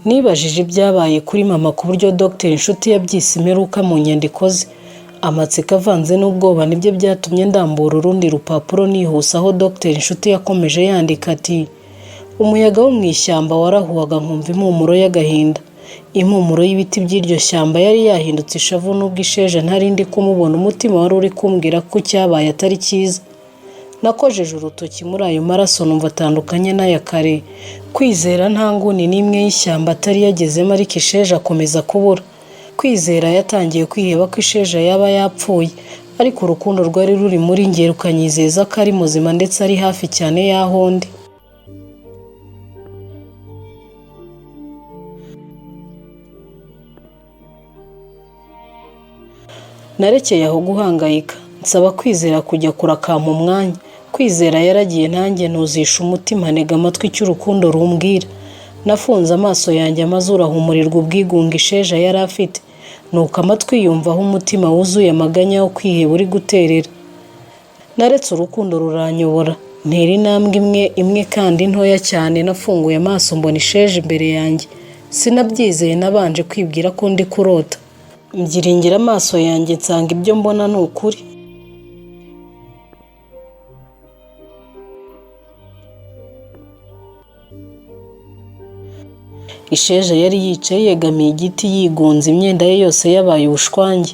Nibajije ibyabaye kuri mama ku buryo Dr Nshuti yabyise imperuka mu nyandiko ze. Amatsiko avanze n'ubwoba nibyo byatumye ndambura urundi rupapuro nihuse aho Dr Nshuti yakomeje yandika ati: umuyaga wo mu ishyamba warahuhaga nkumva impumuro y'agahinda. Impumuro y'ibiti by'iryo shyamba yari yahindutse ishavu n'ubwo Isheja ntarindi kumubona umutima wari uri kumbwira ko cyabaye atari cyiza. Nakojeje urutoki muri ayo maraso numva atandukanye n'aya kare. Kwizera nta nguni n'imwe y'ishyamba atari yagezemo ariko Isheja akomeza kubura. Kwizera yatangiye kwiheba ko Isheja yaba yapfuye, ariko urukundo rwari ruri muri njye rukanyizeza ko ari muzima ndetse ari hafi cyane y'aho ndi. Narekeye aho guhangayika, nsaba Kwizera kujya kurakampa umwanya. Kwizera yaragiye nanjye ntuzisha umutima ntega amatwi icyo urukundo rumbwira. Nafunze amaso yanjye amazuru ahumurirwa ubwigunge Isheja yari afite, nuko amatwi yumvaho umutima wuzuye amaganya yo kwiheba uri guterera. Naretse urukundo ruranyobora, ntera intambwe imwe kandi ntoya cyane. Nafunguye amaso mbona Isheja imbere yanjye. Sinabyizeye, nabanje kwibwira ko ndi kurota. Mbyiringira amaso yanjye nsanga ibyo mbona ni ukuri. Isheja yari yicaye yegamiye igiti yigunze, imyenda ye yose yabaye ubushwange.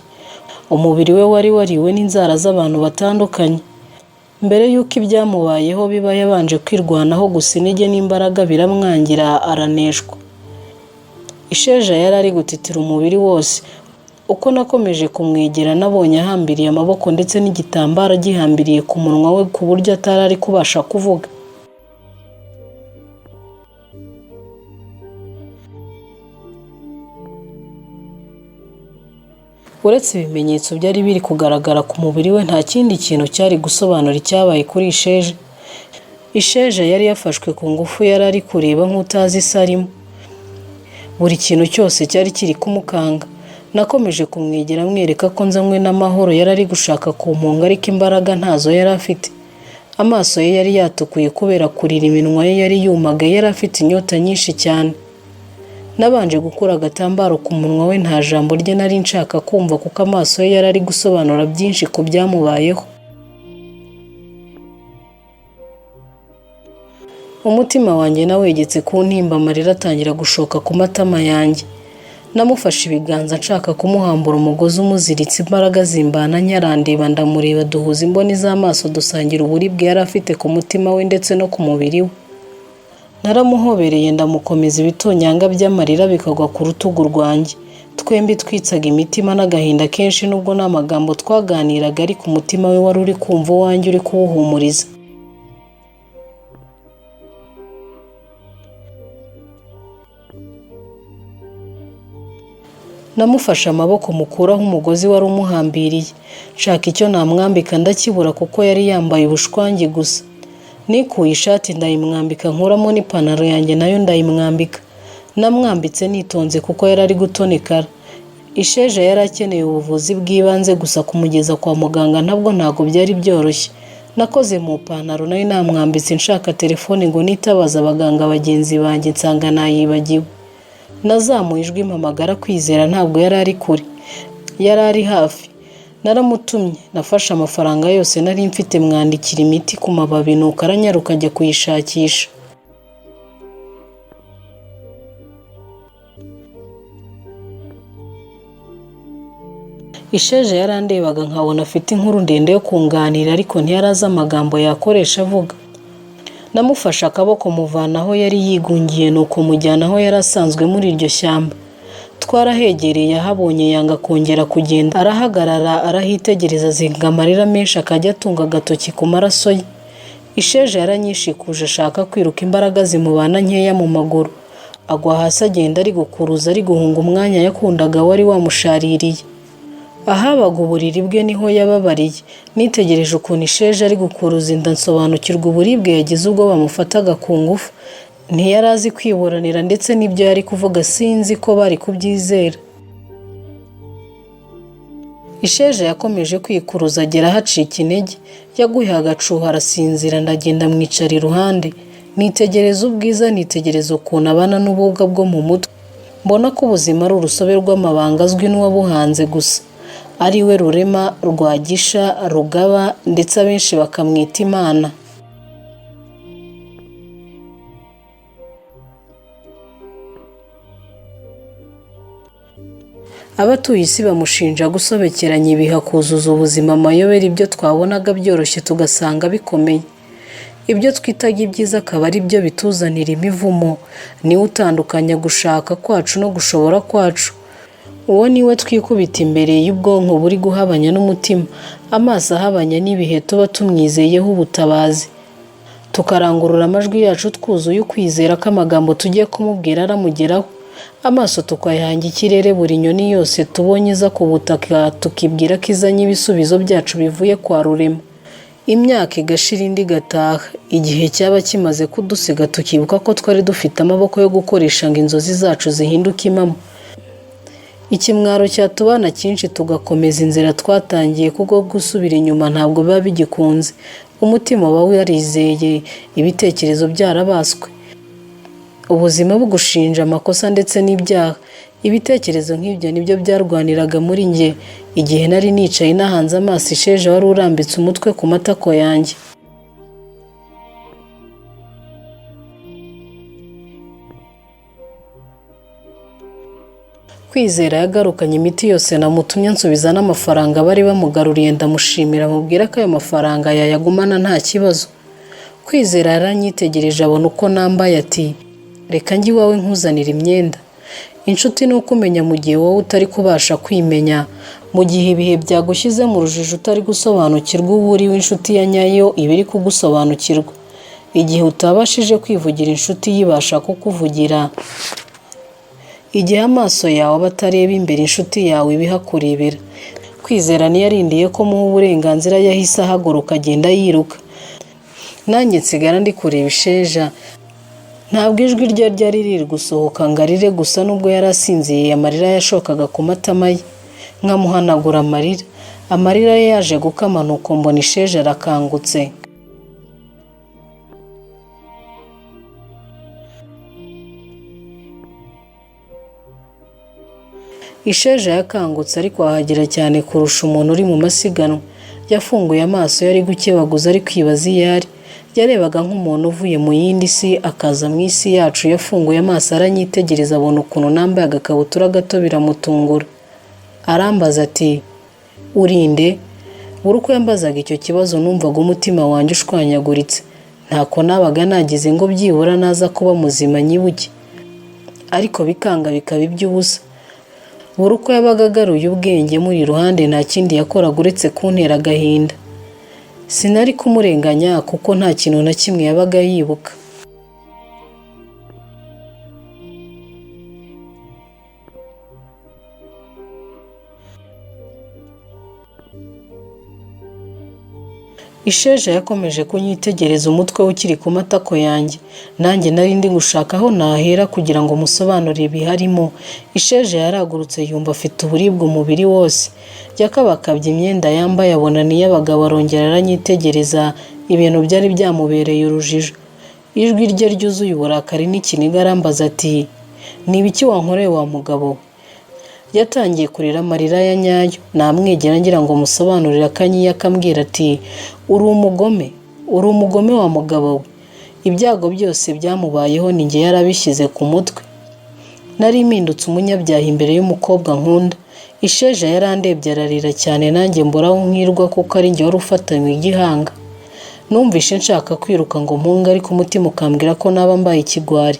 Umubiri we wari wariwe n'inzara z'abantu batandukanye. Mbere y'uko ibyamubayeho biba yabanje kwirwanaho gusa intege n'imbaraga biramwangira araneshwa. Isheja yari ari gutitira umubiri wose. Uko nakomeje kumwegera nabonye ahambiriye amaboko ndetse n'igitambaro gihambiriye ku munwa we ku buryo atari ari kubasha kuvuga. Uretse ibimenyetso byari biri kugaragara ku mubiri we, nta kindi kintu cyari gusobanura icyabaye kuri Isheja. Isheja yari yafashwe ku ngufu, yari ari kureba nk'utazi isi arimo. Buri kintu cyose cyari kiri kumukanga. Nakomeje kumwegera mwereka ko nzanywe n'amahoro. Yari ari gushaka kumpunga ariko imbaraga ntazo yari afite. Amaso ye yari yatukuye kubera kurira, iminwa ye yari yumaga, yari afite inyota nyinshi cyane. Nabanje gukura agatambaro ku munwa we, nta jambo rye nari nshaka kumva kuko amaso ye yari ari gusobanura byinshi ku byamubayeho. Umutima wanjye nawegetse ku ntimba, amarira atangira gushoka ku matama yanjye. Namufashe ibiganza nshaka kumuhambura umugozi umuziritse, imbaraga zimbana nyarandeba ndamureba, duhuza imboni z'amaso dusangira uburibwe yari afite ku mutima we ndetse no ku mubiri we. Naramuhobereye ndamukomeza, ibitonyanga by'amarira bikagwa ku rutugu rwanjye. Twembi twitsaga imitima n'agahinda kenshi, nubwo nta magambo twaganiraga ariko umutima we wari uri kumva uwanjye uri kuwuhumuriza. Namufashe amaboko mukuraho umugozi wari umuhambiriye, nshaka icyo namwambika ndakibura kuko yari yambaye ubushwange gusa. Nikuye ishati ndayimwambika, nkuramo n'ipantaro yanjye nayo ndayimwambika. Namwambitse nitonze kuko yari ari gutonekara. Isheja yari akeneye ubuvuzi bw'ibanze gusa kumugeza kwa muganga ntabwo byari byoroshye. Nakoze mu pantaro nayo namwambitse nshaka telefone ngo nitabaza abaganga bagenzi banjye, nsanga nayibagiwe. Nazamuye ijwi mpamagara Kwizera, ntabwo yari ari kure, yari ari hafi. Naramutumye, nafashe amafaranga yose nari mfite mwandikira imiti ku mababi, nuko aranyaruka ajya kuyishakisha. Isheja yarandebaga nkabona afite inkuru ndende yo kunganira ariko ntiyarazi amagambo yakoresha avuga. Namufashe akaboko muvana aho yari yigungiye, nuko mujyana aho yari asanzwe muri iryo shyamba. Twarahegereye, ahabonye yanga kongera kugenda, arahagarara arahitegereza, azinga amarira menshi akajya atunga agatoki ku maraso ye. Isheja yaranyishikuje ashaka kwiruka, imbaraga zimubana nkeya mu maguru. Agwa hasi agenda ari gukuruza, ari guhunga umwanya yakundaga wari wamushaririye. Ahabaga uburiri bwe niho yababariye. Nitegereje ukuntu Isheja ari gukuruza inda, nsobanukirwa uburibwe yagize ubwo bamufataga ku ngufu. Ntiyari azi kwiburanira ndetse n'ibyo yari kuvuga sinzi ko bari kubyizera. Isheja yakomeje kwikuruza agera hacika intege. Yaguye agacuho arasinzira, ndagenda mwicara iruhande. Nitegereza ubwiza, nitegereza ukuntu abana n'ububwa bwo mu mutwe. mbona ko ubuzima ari urusobe rw'amabanga azwi n'uwabuhanze gusa, ari we Rurema, Rwagisha, Rugaba ndetse abenshi bakamwita Imana. Abatuye isi bamushinja gusobekeranya ibihe akuzuza ubuzima amayobera, ibyo twabonaga byoroshye tugasanga bikomeye. Ibyo twitaga ibyiza akaba ari byo bituzanira imivumo. Niwe utandukanya gushaka kwacu no gushobora kwacu. Uwo niwe twikubita imbere y'ubwonko buri guhabanya n'umutima, amaso ahabanya n'ibihe tuba tumwizeyeho ubutabazi. Tukarangurura amajwi yacu twuzuye ukwizera ko amagambo tugiye kumubwira aramugeraho. Amaso tukayahanga ikirere, buri nyoni yose tubonye iza ku butaka tukibwira ko izanye ibisubizo byacu bivuye kwa Rurema. Imyaka igashira indi igataha, igihe cyaba kimaze kudusiga tukibuka ko twari dufite amaboko yo gukoresha ngo inzozi zacu zihinduke impamo. Ikimwaro cyatubana cyinshi tugakomeza inzira twatangiye, kuko gusubira inyuma ntabwo biba bigikunze. Umutima uba warizeye, ibitekerezo byarabaswe, ubuzima bugushinja amakosa ndetse n'ibyaha. Ibitekerezo nk'ibyo nibyo byarwaniraga muri njye igihe nari nicaye nahanze amaso Isheja wari urambitse umutwe ku matako yanjye. Kwizera yagarukanye imiti yose namutumye, nsubiza n'amafaranga bari bamugaruriye, ndamushimira mubwira ko ayo mafaranga yayagumana nta kibazo. Kwizera yaranyitegereje abona uko nambaye ati, reka njye iwawe nkuzanira imyenda. Inshuti ni uko umenya mu gihe wowe utari kubasha kwimenya, mu gihe ibihe byagushyize mu rujijo utari gusobanukirwa uwo uri w'inshuti ya nyayo iba iri kugusobanukirwa. Igihe utabashije kwivugira inshuti yibasha kukuvugira. Igihe amaso yawe aba atareba imbere inshuti yawe ibihakurebera. Kwizera niyarindiye ko muha uburenganzira, yahise ahaguruka agenda yiruka. Nanjye nsigara ndi kureba Isheja. Ntabwo ijwi rye ryari riri gusohoka ngo arire gusa, nubwo yari asinziye amarira yashokaga ku matama ye. Nkamuhanagura amarira ye yaje gukama, nuko mbona Isheja arakangutse. Isheja yakangutse ariko ahagera cyane kurusha umuntu uri mu masiganwa. Yafunguye amaso, yari gukebaguza ari kwibaza iyo ari. Yarebaga nk'umuntu uvuye mu yindi si akaza mu isi yacu. Yafunguye amaso aranyitegereza, abona ukuntu nambaye agakabutura gato biramutungura. Arambaza ati, urinde? Buri uko yambazaga icyo kibazo numvaga umutima wanjye ushwanyaguritse. Ntako nabaga nagize ngo byibura naza kuba muzima nyibuke, ariko bikanga bikaba iby'ubusa. Buri uko yabaga agaruye ubwenge muri iruhande nta kindi yakoraga uretse kuntera agahinda. Sinari kumurenganya kuko nta kintu na kimwe yabaga yibuka. Isheja yakomeje kunyitegereza, umutwe ukiri ku matako yanjye. Nanjye nari ndi gushaka aho nahera kugira ngo musobanurire ibiharimo. Isheja yaragurutse yumva afite uburibwe umubiri wose. Yakabakabye imyenda yambaye abona n'iy'abagabo, arongera aranyitegereza. Ibintu byari byamubereye urujijo. Ijwi rye ryuzuye uburakari n'ikiniga arambaza ati, ni ibiki wankoreye wa mugabo? Yatangiye kurira amarira ya nyayo. Namwegera ngira ngo musobanurire akanyiye, akambwira ati, uri umugome wa mugabo we. Ibyago byose byamubayeho ni njye yarabishyize ku mutwe. Nari impindutse umunyabyaha imbere y'umukobwa nkunda. Isheja yarandebye ararira cyane, nanjye mburaho nkirwa kuko ari njye wari ufatanywe igihanga. Numvishe nshaka kwiruka ngo mpunge, ariko umutima ukambwira ko naba mbaye ikigwari.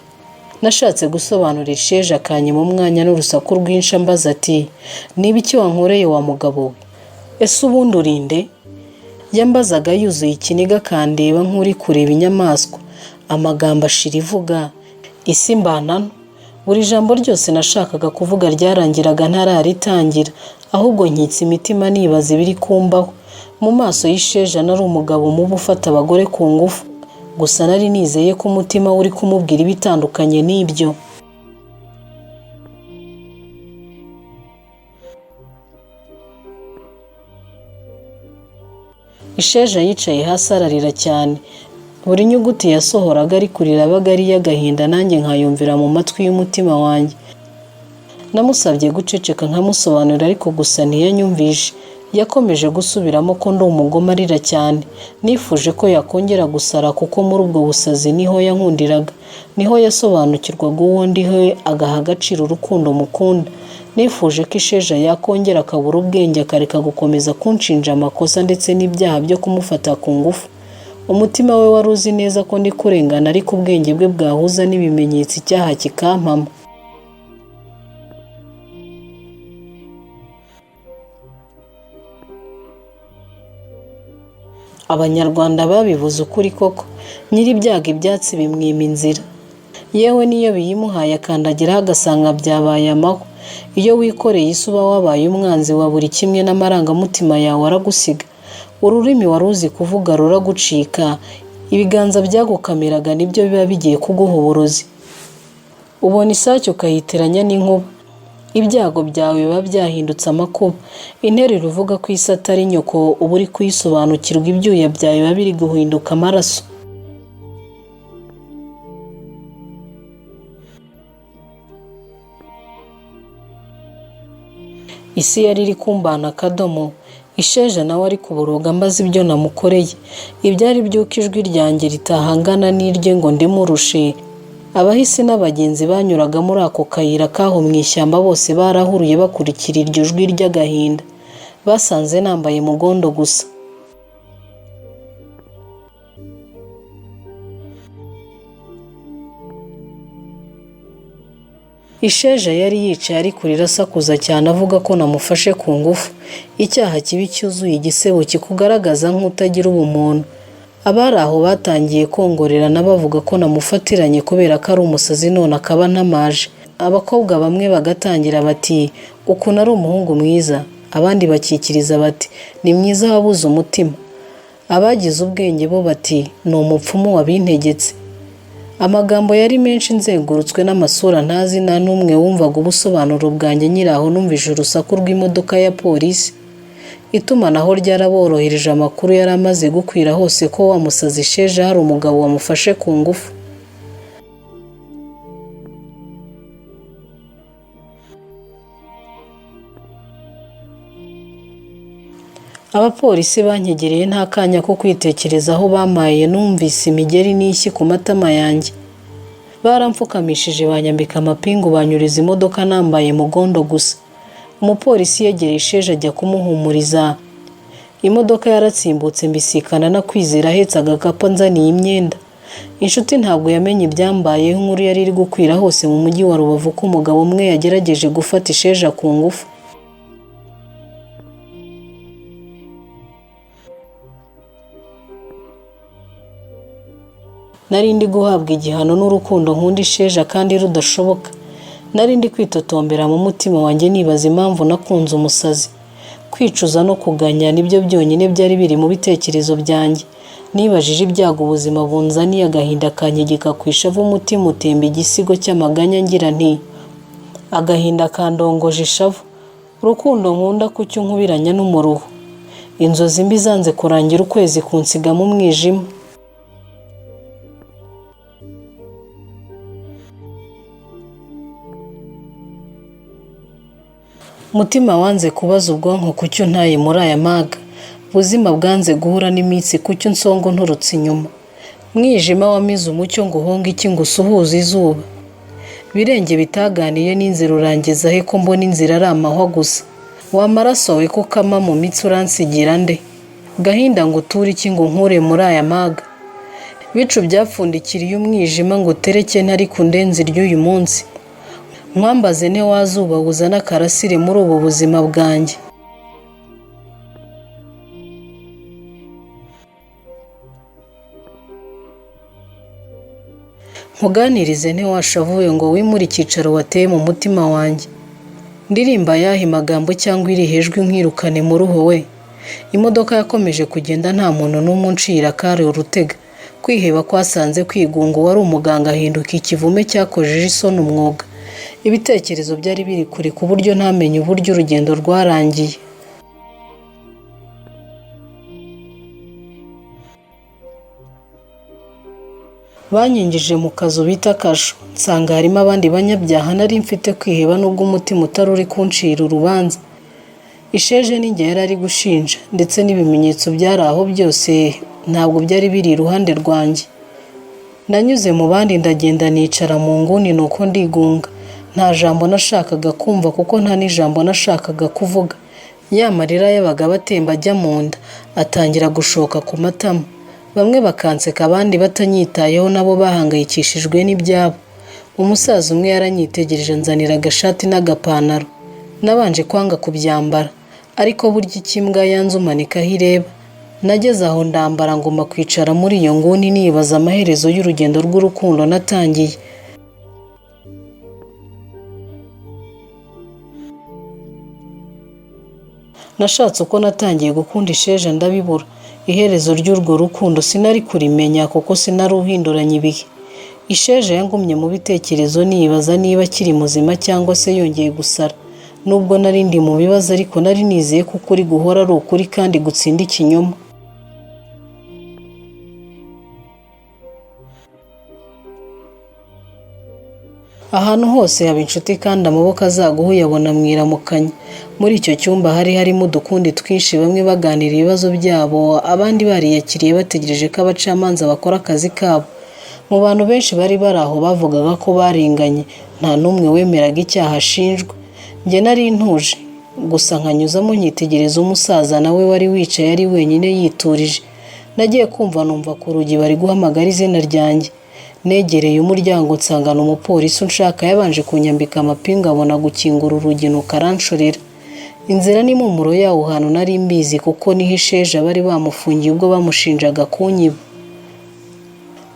Nashatse gusobanurira Isheja, akanyima umwanya n'urusaku rwinshi ambaza ati, ni ibiki wankoreye wa mugabo we? Ese ubundi urinde? Yambazaga yuzuye ikiniga, kandeba nk'uri kureba inyamaswa. Amagambo ashira ivuga, isi mbanano. Buri jambo ryose nashakaga kuvuga ryarangiraga ntararitangira, ahubwo nkitse imitima nibaza ibiri kumbaho. Mu maso y'Isheja nari umugabo mubi ufata abagore ku ngufu, gusa nari nizeye ko umutima uri kumubwira ibitandukanye n'ibyo. Isheja yicaye hasi ararira cyane. Buri nyuguti yasohoraga ari kurira abaga ari iy'agahinda, nanjye nkayumvira mu matwi y'umutima wanjye. Namusabye guceceka nkamusobanurira ariko gusa ntiyanyumvishe. Yakomeje gusubiramo ko ndi umugome arira cyane. Nifuje ko yakongera gusara kuko muri ubwo busazi niho yankundiraga, niho yasobanukirwaga uwo ndiho agaha agaciro urukundo mukunda. Nifuje ko Isheja yakongera akabura ubwenge akareka gukomeza kunshinja amakosa ndetse n'ibyaha byo kumufata ku ngufu. Umutima we wari uzi neza ko ndi kurengana ariko ubwenge bwe bwahuza n'ibimenyetso icyaha kikampama. Abanyarwanda babivuze ukuri koko, nyir'ibyago ibyatsi bimwima inzira. Yewe niyo biyimuhaye akandagiraho agasanga byabaye amahwa. Iyo wikoreye isi uba wabaye umwanzi wa buri kimwe n'amarangamutima yawe aragusiga. Ururimi wari uzi kuvuga ruragucika, ibiganza byagukamiraga nibyo biba bigiye kuguha uburozi. Ubona isake ukayiteranya n'inkuba. Ibyago byawe biba byahindutse amakuba. Interuro uvuga ko isi atari nyoko uba uri kuyisobanukirwa, ibyuya byawe biba biri guhinduka amaraso. Isi yari iri kumbana akadomo. Isheja nawe ari kuboroga mbaza ibyo namukoreye. Ibyari byuko ijwi ryanjye ritahangana n'irye ngo ndimurushe. Abahisi n'abagenzi banyuraga muri ako kayira kaho mu ishyamba bose barahuruye bakurikira iryo jwi ry'agahinda. Basanze nambaye mugondo gusa. Isheja yari yicaye ari kurira asakuza cyane avuga ko namufashe ku ngufu. Icyaha kibi cyuzuye igisebo kikugaragaza nk'utagira ubumuntu. Abari aho batangiye kongorerana bavuga ko namufatiranye kubera ko ari umusazi none akaba ntamaje. Abakobwa bamwe bagatangira bati ukuntu ari umuhungu mwiza, abandi bakikiriza bati ni mwiza wabuze umutima. Abagize ubwenge bo bati ni umupfumu wabintegetse. Amagambo yari menshi nzengurutswe n'amasura ntazi, nta n'umwe wumvaga ubusobanuro bwanjye. Nyiraho numvise urusaku rw'imodoka ya polisi. Itumanaho ryaraborohereje, amakuru yari amaze gukwira hose ko wa musazi Isheja hari umugabo wamufashe ku ngufu. Abapolisi banyegereye nta kanya ko kwitekerezaho bamaye. Numvise imigeri n'ishyi ku matama yanjye. Baramfukamishije banyambika amapingu banyuriza imodoka nambaye mugondo gusa. Umupolisi yegereye Isheja ajya kumuhumuriza. Imodoka yaratsimbutse mbisikana na Kwizera ahetse agakapu nzaniye imyenda. Inshuti ntabwo yamenye ibyambayeho. Inkuru yari iri gukwira hose mu mujyi wa Rubavu ko umugabo umwe yagerageje gufata Isheja ku ngufu. Nari ndi guhabwa igihano n'urukundo nkunda Isheja kandi rudashoboka. Nari ndi kwitotombera mu mutima wanjye nibaza impamvu nakunze umusazi. Kwicuza no kuganya nibyo byonyine byari biri mu bitekerezo byanjye. Nibajije ibyago ubuzima bunzaniye, agahinda kanyegeka ku ishavu, umutima utemba igisigo cy'amaganya ngira nti agahinda kandongoje ishavu. Urukundo nkunda kucyo nkubiranya n'umuruho. Inzozi mbi zanze kurangira ukwezi kunsiga mu mwijima. Mutima wanze kubaza ubwonko kucyo ntaye muri aya maga. Buzima bwanze guhura n'imitsi kucyo nsongo nturutse inyuma. Mwijima wamize umucyo ngo uhonge iki ngo usuhuze izuba. Birenge bitaganiye n'inzira urangiza he ko mbona inzira ari amahwa gusa. Wa maraso we ko kama mu mitsi uransigira nde? Gahinda ngo uture iki ngo nkure muri aya maga. Bicu byapfundikiriye umwijima ngo utereke ntari kundenza iry'uyu munsi. Mwambaze ne wazuba uzana karasire muri ubu buzima bwanjye. Nkuganirize ntiwashavuye ngo wimure icyicaro wateye mu mutima wanjye. Ndirimba yahe magambo cyangwa iri hejwi nkirukane mu ruho we. Imodoka yakomeje kugenda nta muntu n'umwe uncira kare urutega. Kwiheba kwasanze kwigunga wari umuganga ahinduka ikivume cyakojeje isoni umwuga. Ibitekerezo byari biri kure ku buryo ntamenye uburyo urugendo rwarangiye. Banyingije mu kazu bita kasho, nsanga harimo abandi banyabyaha nari mfite kwiheba n'ubwo umutima utari uri kuncira urubanza. Isheja ninjye yari ari gushinja, ndetse n'ibimenyetso byari aho byose ntabwo byari biri iruhande rwanjye. Nanyuze mu bandi ndagenda nicara mu nguni nuko ndigunga. Nta jambo nashakaga kumva kuko nta n'ijambo nashakaga kuvuga. Ya marira yabaga batemba ajya mu nda, atangira gushoka ku matama. Bamwe bakanseka abandi batanyitayeho nabo bahangayikishijwe n'ibyabo. Umusaza umwe yaranyitegereje anzanira agashati n'agapantaro. Nabanje kwanga kubyambara, ariko burya ikimbwa yanze umanikaho ireba. Nageze aho ndambara ngomba kwicara muri iyo nguni nibaza amaherezo y'urugendo rw'urukundo natangiye. Nashatse uko natangiye gukunda Isheja ndabibura. Iherezo ry'urwo rukundo sinari kurimenya kuko sinari uhinduranya ibihe. Isheja yangumye mu bitekerezo nibaza niba akiri muzima cyangwa se yongeye gusara. Nubwo nari ndi mu bibazo ariko nari nizeye ko ukuri guhora ari ukuri kandi gutsinda ikinyoma. Ahantu hose haba inshuti kandi amaboko azaguha uyabona mwiramukanya. Muri icyo cyumba hari harimo udukundi twinshi, bamwe baganira ibibazo byabo, abandi bariyakiriye bategereje ko abacamanza bakora akazi kabo. Mu bantu benshi bari bari aho bavugaga ko barenganye, nta n'umwe wemeraga icyaha ashinjwa. Njye nari ntuje, gusa nkanyuzamo nyitegereza umusaza nawe wari wicaye ari wenyine yiturije. Nagiye kumva numva ku rugi bari guhamagara izina ryanjye. Negereye umuryango nsangana umupolisi unshaka yabanje kunyambika amapingu abona gukingura urugi nuko aranshorera. Inzira n'impumuro yawo hantu nari mbizi kuko niho Isheja bari bamufungiye ubwo bamushinjaga kunyiba.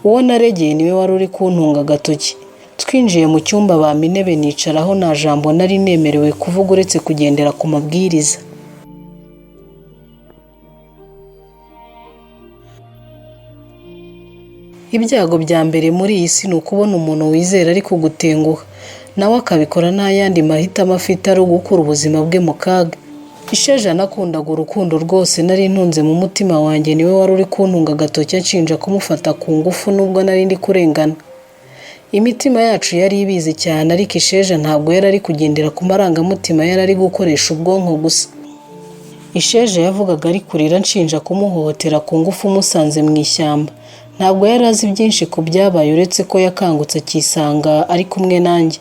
Uwo naregeye niwe wari uri kuntunga agatoki. Twinjiye mu cyumba bampa intebe nicaraho, nta jambo nari nemerewe kuvuga uretse kugendera ku mabwiriza. Ibyago bya mbere muri iyi si ni ukubona umuntu wizera ari kugutenguha, nawe akabikora nta yandi mahitamo afite ari ugukura ubuzima bwe mu kaga. Isheja nakundaga urukundo rwose nari ntunze mu mutima wanjye, niwe wari uri kuntunga agatoki anshinja kumufata ku ngufu nubwo nari ndi kurengana. Imitima yacu yari ibizi cyane, ariko Isheja ntabwo yari ari kugendera ku marangamutima, yari ari gukoresha ubwonko gusa. Isheja yavugaga ari kurira anshinja kumuhohotera ku ngufu musanze mu ishyamba. Ntabwo yari azi byinshi ku byabaye uretse ko yakangutse akisanga ari kumwe nanjye.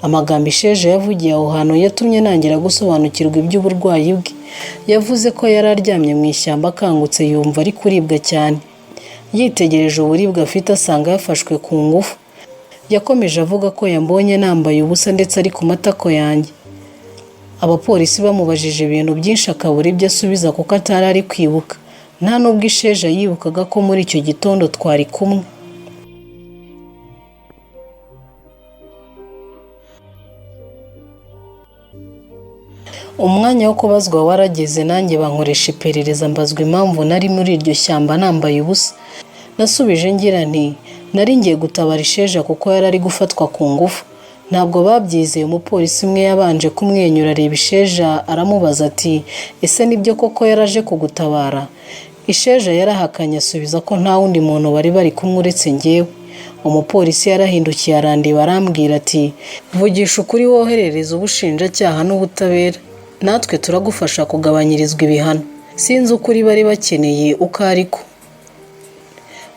Amagambo Isheja yavugiye aho hantu yatumye nangira gusobanukirwa iby'uburwayi bwe. Yavuze ko yari aryamye mu ishyamba akangutse yumva ari kuribwa cyane. Yitegereje uburibwe afite asanga yafashwe ku ngufu. Yakomeje avuga ko yambonye nambaye ubusa ndetse ari ku matako yanjye. Abapolisi bamubajije ibintu byinshi akabura ibyo asubiza kuko atari ari kwibuka. Nta nubwo Isheja yibukaga ko muri icyo gitondo twari kumwe. Umwanya wo kubazwa warageze, nanjye bankoresha iperereza mbazwa impamvu nari muri iryo shyamba nambaye ubusa. Nasubije ngira nti nari ngiye gutabara Isheja kuko yari ari gufatwa ku ngufu. Ntabwo babyizeye. Umupolisi umwe yabanje kumwenyura areba Isheja aramubaza ati ese nibyo koko yaraje kugutabara? Isheja yarahakanye asubiza ko nta wundi muntu bari bari kumwe uretse njyewe. Umupolisi yarahindukiye arandeba arambwira ati vugisha ukuri woherereza ubushinjacyaha n'ubutabera, natwe turagufasha kugabanyirizwa ibihano. Sinzi ukuri bari bakeneye uko ariko.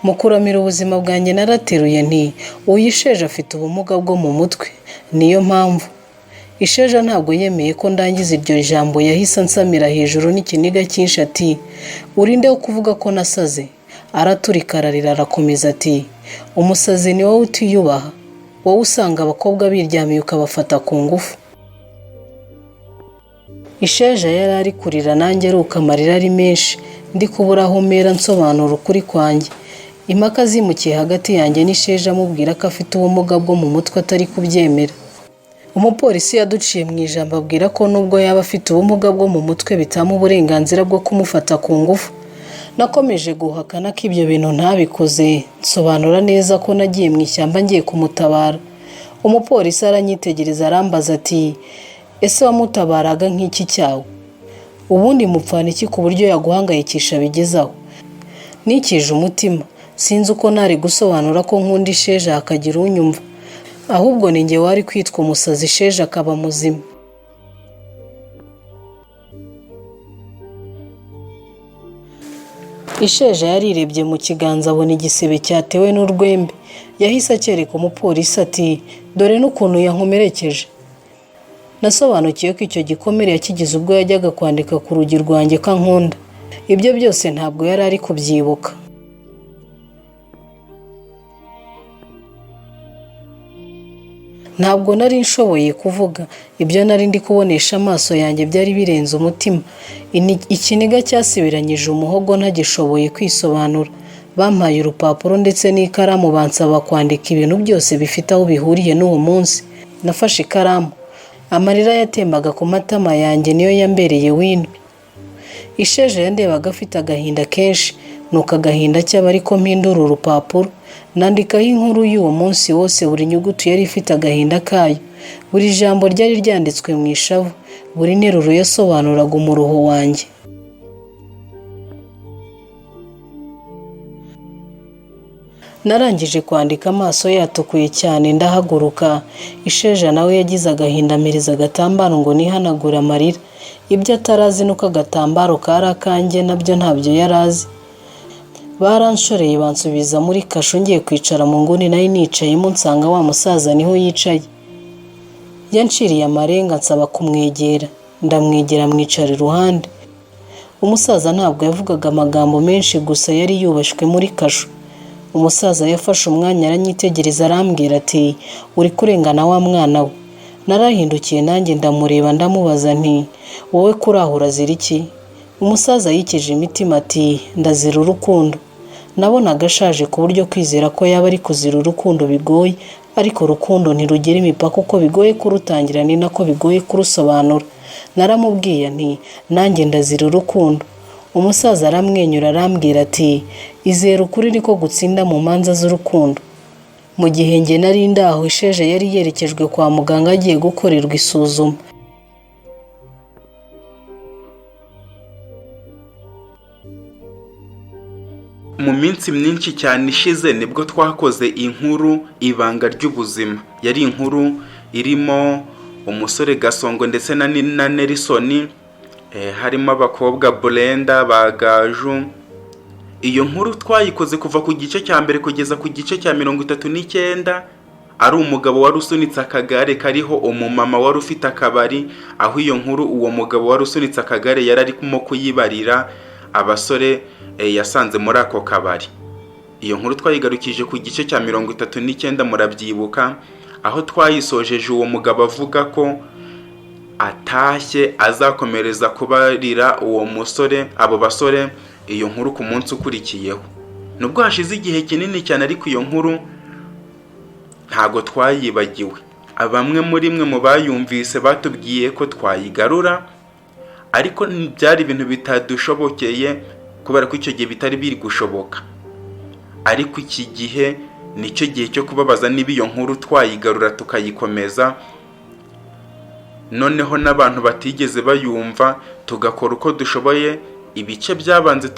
Mu kuramira ubuzima bwanjye narateruye nti uyu Isheja afite ubumuga bwo mu mutwe, niyo mpamvu. Isheja ntabwo yemeye ko ndangiza iryo jambo, yahise ansamira hejuru n'ikiniga cyinshi ati urinde wo kuvuga ko nasaze. Araturika ararira arakomeza ati umusazi ni wowe utiyubaha, wowe usanga abakobwa biryamiye ukabafata ku ngufu. Isheja yari ari kurira nanjye aruka amarira ari menshi, ndi kubura aho mera nsobanura ukuri kwanjye. Impaka zimukiye hagati yanjye n'Isheja amubwira ko afite ubumuga bwo mu mutwe atari kubyemera. Umupolisi yaduciye mu ijambo abwira ko nubwo yaba afite ubumuga bwo mu mutwe bitama uburenganzira bwo kumufata ku ngufu. Nakomeje guhakana ko ibyo bintu ntabikoze, nsobanura neza ko nagiye mu ishyamba ngiye kumutabara. Umupolisi aranyitegereza arambaza ati ese wamutabaraga nk'iki cyawe? Ubundi mupfana iki ku buryo yaguhangayikisha bigezaho? Nikije umutima sinzi uko nari gusobanura ko nkunda Isheja hakagira unyumva, ahubwo ni njye wari kwitwa umusazi Isheja akaba muzima. Isheja yarirebye mu kiganza abona igisebe cyatewe n'urwembe, yahise akereka umupolisi ati dore n'ukuntu yankomerekeje. Nasobanukiye ko icyo gikomere yakigize ubwo yajyaga kwandika ku rugi rwanjye ko ankunda. Ibyo byose ntabwo yari ari kubyibuka. Ntabwo nari nshoboye kuvuga, ibyo nari ndi kubonesha amaso yanjye byari birenze umutima. Ikiniga cyasibiranyije umuhogo ntagishoboye kwisobanura. Bampaye urupapuro ndetse n'ikaramu bansaba kwandika ibintu byose bifite aho bihuriye n'uwo munsi. Nafashe ikaramu. Amarira yatembaga ku matama yanjye niyo yambereye wino. Isheja yandebaga afite agahinda kenshi, nuko agahinda cyaba ariko mpindura urupapuro. Nandikaho inkuru y'uwo munsi wose, buri nyuguti yari ifite agahinda kayo. Buri jambo ryari ryanditswe mu ishavu, buri nteruro yasobanuraga umuruho wanjye. Narangije kwandika amaso yatukuye cyane ndahaguruka. Isheja nawe yagize agahinda amereza agatambaro ngo nihanagure amarira. Ibyo atarazi nuko agatambaro kari akanjye nabyo ntabyo yarazi. Baranshoreye bansubiza muri kasho, ngiye kwicara mu nguni nari nicayemo nsanga wa musaza niho yicaye. Yanciriye amarenga nsaba kumwegera, ndamwegera mwicara iruhande. Umusaza ntabwo yavugaga amagambo menshi, gusa yari yubashwe muri kasho. Umusaza yafashe umwanya aranyitegereza arambwira ati uri kurengana wa mwana we. Narahindukiye nanjye ndamureba ndamubaza nti wowe kurahura zira iki? Umusaza yikije imitima ati ndazira urukundo. Nabonaga ashaje ku buryo kwizera ko yaba ari kuzira urukundo bigoye, ariko urukundo ntirugira imipaka, uko bigoye kurutangira ni nako bigoye kurusobanura. Naramubwiye nti nanjye ndazira urukundo. Umusaza aramwenyura arambwira ati izera ukuri niko gutsinda mu manza z'urukundo. Mu gihe njye nari ndaho, Isheja yari yerekejwe kwa muganga agiye gukorerwa isuzuma. Mu minsi myinshi cyane ishize nibwo twakoze inkuru ibanga ry'ubuzima. Yari inkuru irimo umusore Gasongo ndetse na Nelson, harimo abakobwa Brenda, Bagaju. Iyo nkuru twayikoze kuva ku gice cya mbere kugeza ku gice cya 39. Ari umugabo wari usunitse akagare kariho umumama wari ufite akabari, aho iyo nkuru uwo mugabo wari usunitse akagare yari arimo kuyibarira abasore yasanze muri ako kabari. Iyo nkuru twayigarukije ku gice cya 39 murabyibuka, aho twayisojeje uwo mugabo avuga ko atashye azakomereza kubarira uwo musore abo basore iyo nkuru ku munsi ukurikiyeho. Nubwo hashize igihe kinini cyane, ariko iyo nkuru ntago twayibagiwe. Abamwe muri mwe mu bayumvise batubwiye ko twayigarura, ariko byari ibintu bitadushobokeye kubera ko icyo gihe bitari biri gushoboka. Ariko iki gihe nicyo gihe cyo kubabaza niba iyo nkuru twayigarura tukayikomeza, noneho n'abantu batigeze bayumva tugakora uko dushoboye, ibice byabanze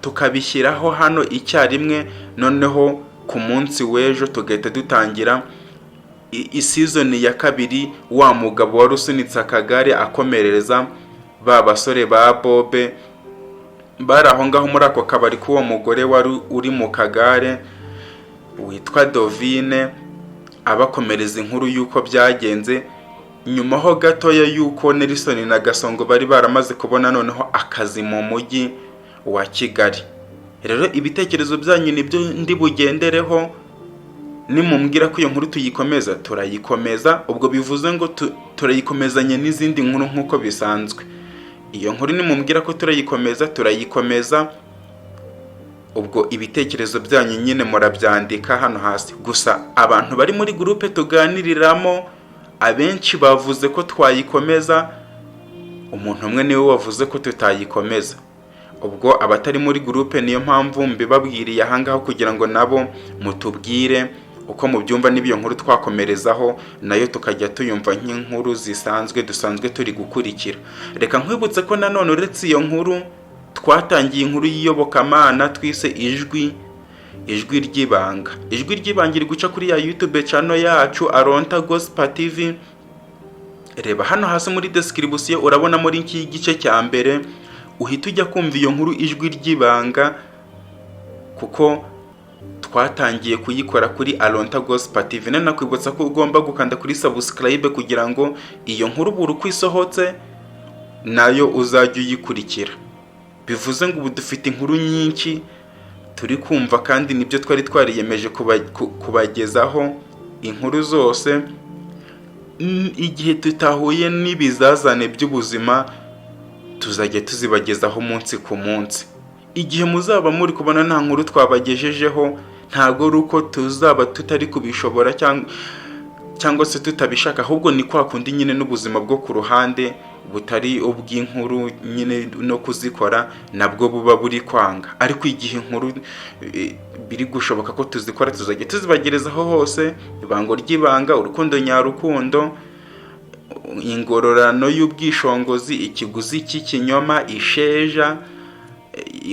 tukabishyiraho hano icyarimwe, noneho ku munsi w'ejo tugahita dutangira isizoni ya kabiri. Wa mugabo wari usunitse akagare akomereza ba basore ba Bobe bari aho ngaho muri ako kabari k'uwo mugore wari uri mu kagare witwa Dovine, abakomereza inkuru y'uko byagenze. Nyuma ho gatoya y'uko Nelson na Gasongo bari baramaze kubona noneho akazi mu mujyi wa Kigali. Rero ibitekerezo byanyu nibyo ndi bugendereho. Nimumbwira ko iyo nkuru tuyikomeza, turayikomeza. Ubwo bivuze ngo turayikomezanye n'izindi nkuru nk'uko bisanzwe. Iyo nkuru nimumbwira ko turayikomeza, turayikomeza. Ubwo ibitekerezo byanyu nyine murabyandika hano hasi. Gusa abantu bari muri groupe tuganiriramo abenshi bavuze ko twayikomeza, umuntu umwe niwe wavuze ko tutayikomeza. Ubwo abatari muri groupe niyo mpamvu mbibabwiriye ahangaho kugira ngo nabo mutubwire uko mubyumva n'ibiyo nkuru twakomerezaho, nayo tukajya tuyumva nk'inkuru dusanzwe turi gukurikira. Reka nkwibutse ko nanone uretse iyo nkuru twatangiye inkuru y'iyobokamana twise Ijwi. ijwi ry'ibanga. Ijwi ry'ibanga iri guca kuri ya YouTube channel yacu Alonta Gospel TV. Reba hano hasi muri description urabona muri iki gice cya mbere, uhita ujya kumva iyo nkuru ijwi ry'ibanga, kuko twatangiye kuyikora kuri Alonta Gospel TV. Nakwibutsa ko ugomba gukanda kuri subscribe kugira ngo iyo nkuru buri uko isohotse nayo uzajya uyikurikira. Bivuze ngo ubu dufite inkuru nyinshi turi kumva, kandi nibyo twari twariyemeje kubagezaho inkuru zose. Igihe tutahuye n'ibizazane by'ubuzima tuzajya tuzibagezaho umunsi ku munsi. Igihe muzaba muri kubona nta nkuru twabagejejeho, ntago ari uko tuzaba tutari kubishobora cyangwa se tutabishaka, ahubwo ni kwa kundi nyine n'ubuzima bwo ku ruhande butari ubw'inkuru nyine no kuzikora nabwo buba buri kwanga. Ariko igihe inkuru biri gushoboka ko tuzikora tuzajya tuzibagerezaho hose. Ibango ry'ibanga, urukundo nyarukundo, ingororano y'ubwishongozi, ikiguzi cy'ikinyoma, isheja,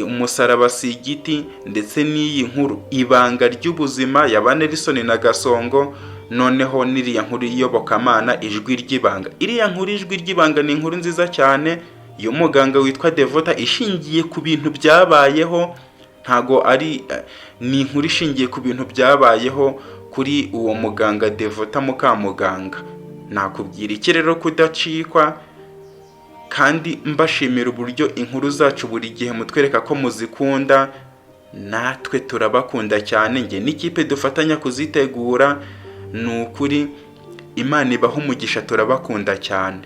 umusaraba si igiti, ndetse n'iyi nkuru ibanga ry'ubuzima ya Nelson na Gasongo. Noneho n'iriya nkuru y'iyobokamana ijwi ry'ibanga. Iriya nkuru ijwi ry'ibanga ni inkuru nziza cyane y'umuganga witwa Devota, ishingiye ku bintu byabayeho. Ntago ari ni inkuru ishingiye ku bintu byabayeho kuri uwo muganga Devota Mukamuganga. Nakubwira iki rero kudacikwa, kandi mbashimira uburyo inkuru zacu buri gihe mutwereka ko muzikunda. Natwe turabakunda cyane, nge n'ikipe dufatanya kuzitegura. Ni ukuri Imana ibaha umugisha, turabakunda cyane.